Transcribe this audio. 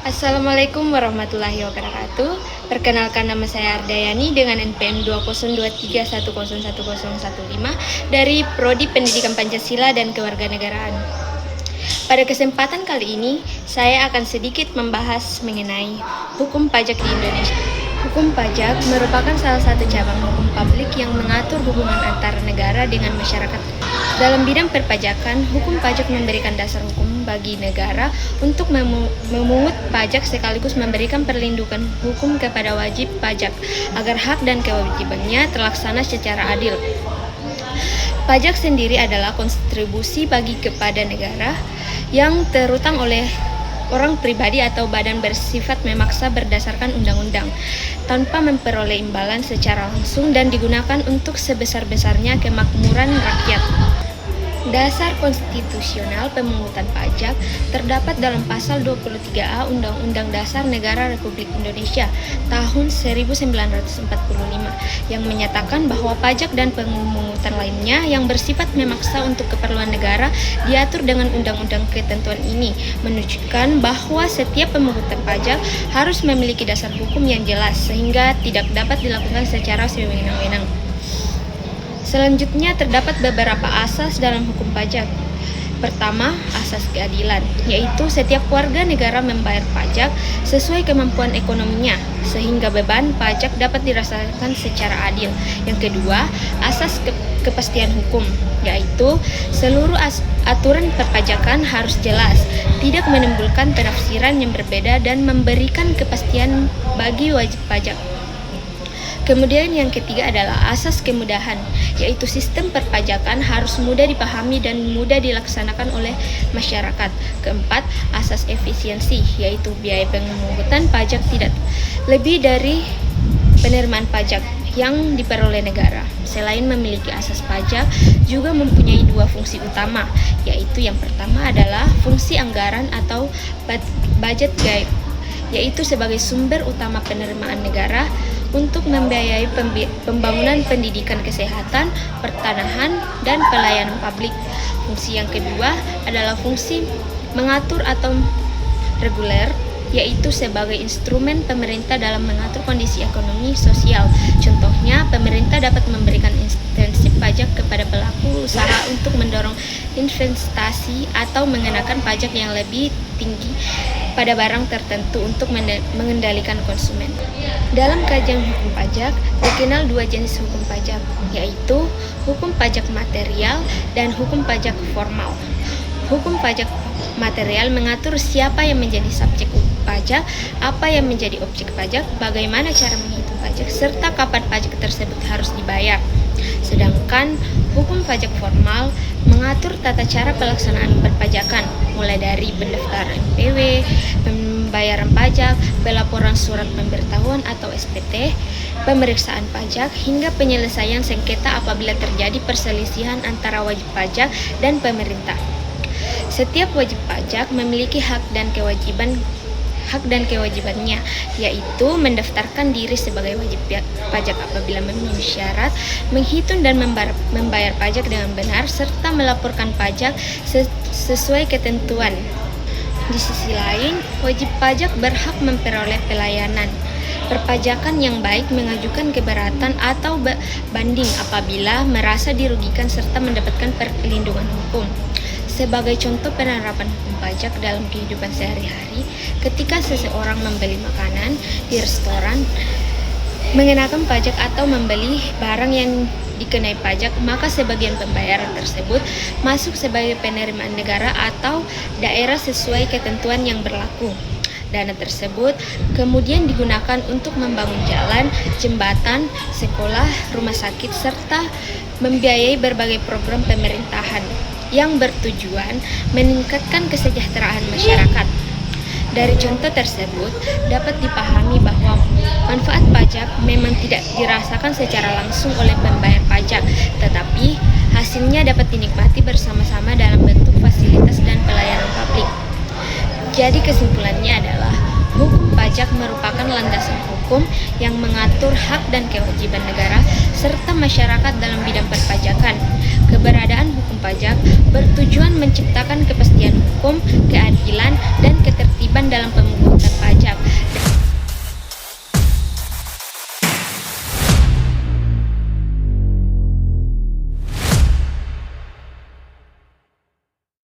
Assalamualaikum warahmatullahi wabarakatuh. Perkenalkan, nama saya Ardayani dengan NPM 20231011015 dari Prodi Pendidikan Pancasila dan Kewarganegaraan. Pada kesempatan kali ini, saya akan sedikit membahas mengenai hukum pajak di Indonesia. Hukum pajak merupakan salah satu cabang hukum publik yang mengatur hubungan antara negara dengan masyarakat. Dalam bidang perpajakan, hukum pajak memberikan dasar hukum bagi negara untuk memungut pajak sekaligus memberikan perlindungan hukum kepada wajib pajak agar hak dan kewajibannya terlaksana secara adil. Pajak sendiri adalah kontribusi bagi kepada negara yang terutang oleh orang pribadi atau badan bersifat memaksa berdasarkan undang-undang tanpa memperoleh imbalan secara langsung dan digunakan untuk sebesar-besarnya kemakmuran rakyat. Dasar konstitusional pemungutan pajak terdapat dalam pasal 23A Undang-Undang Dasar Negara Republik Indonesia tahun 1945 yang menyatakan bahwa pajak dan pemungutan lainnya yang bersifat memaksa untuk keperluan negara diatur dengan undang-undang. Ketentuan ini menunjukkan bahwa setiap pemungutan pajak harus memiliki dasar hukum yang jelas sehingga tidak dapat dilakukan secara sewenang-wenang. Selanjutnya terdapat beberapa asas dalam hukum pajak. Pertama, asas keadilan, yaitu setiap warga negara membayar pajak sesuai kemampuan ekonominya, sehingga beban pajak dapat dirasakan secara adil. Yang kedua, asas kepastian hukum, yaitu seluruh aturan perpajakan harus jelas, tidak menimbulkan penafsiran yang berbeda dan memberikan kepastian bagi wajib pajak. Kemudian yang ketiga adalah asas kemudahan, yaitu sistem perpajakan harus mudah dipahami dan mudah dilaksanakan oleh masyarakat. Keempat, asas efisiensi, yaitu biaya pemungutan pajak tidak lebih dari penerimaan pajak yang diperoleh negara. Selain memiliki asas pajak, juga mempunyai dua fungsi utama, yaitu yang pertama adalah fungsi anggaran atau budget guide, yaitu sebagai sumber utama penerimaan negara untuk membiayai pembangunan pendidikan, kesehatan, pertanahan, dan pelayanan publik. Fungsi yang kedua adalah fungsi mengatur atau reguler, yaitu sebagai instrumen pemerintah dalam mengatur kondisi ekonomi sosial. Contohnya, pemerintah dapat memberikan insentif pajak kepada pelaku usaha untuk mendorong investasi atau mengenakan pajak yang lebih tinggi pada barang tertentu untuk mengendalikan konsumen. Dalam kajian hukum pajak, dikenal dua jenis hukum pajak, yaitu hukum pajak material dan hukum pajak formal. Hukum pajak material mengatur siapa yang menjadi subjek pajak, apa yang menjadi objek pajak, bagaimana cara menghitung pajak, serta kapan pajak tersebut harus dibayar. Sedangkan hukum pajak formal mengatur tata cara pelaksanaan perpajakan, mulai dari pendaftaran NPW, pembayaran pajak, pelaporan surat pemberitahuan atau SPT, pemeriksaan pajak, hingga penyelesaian sengketa apabila terjadi perselisihan antara wajib pajak dan pemerintah. Setiap wajib pajak memiliki hak dan kewajibannya, yaitu mendaftarkan diri sebagai wajib pajak apabila memenuhi syarat, menghitung dan membayar pajak dengan benar, serta melaporkan pajak sesuai ketentuan. Di sisi lain, wajib pajak berhak memperoleh pelayanan perpajakan yang baik, mengajukan keberatan atau banding apabila merasa dirugikan, serta mendapatkan perlindungan hukum. Sebagai contoh penerapan hukum pajak dalam kehidupan sehari-hari, ketika seseorang membeli makanan di restoran, mengenakan pajak atau membeli barang yang dikenai pajak, maka sebagian pembayaran tersebut masuk sebagai penerimaan negara atau daerah sesuai ketentuan yang berlaku. Dana tersebut kemudian digunakan untuk membangun jalan, jembatan, sekolah, rumah sakit, serta membiayai berbagai program pemerintahan yang bertujuan meningkatkan kesejahteraan masyarakat. Dari contoh tersebut dapat dipahami bahwa manfaat pajak memang tidak dirasakan secara langsung oleh pembayar pajak, tetapi hasilnya dapat dinikmati bersama-sama dalam bentuk fasilitas dan pelayanan publik. Jadi kesimpulannya adalah hukum pajak merupakan landasan hukum yang mengatur hak dan kewajiban negara serta masyarakat dalam bidang perpajakan. Keberadaan hukum pajak bertujuan menciptakan kepastian hukum, keadilan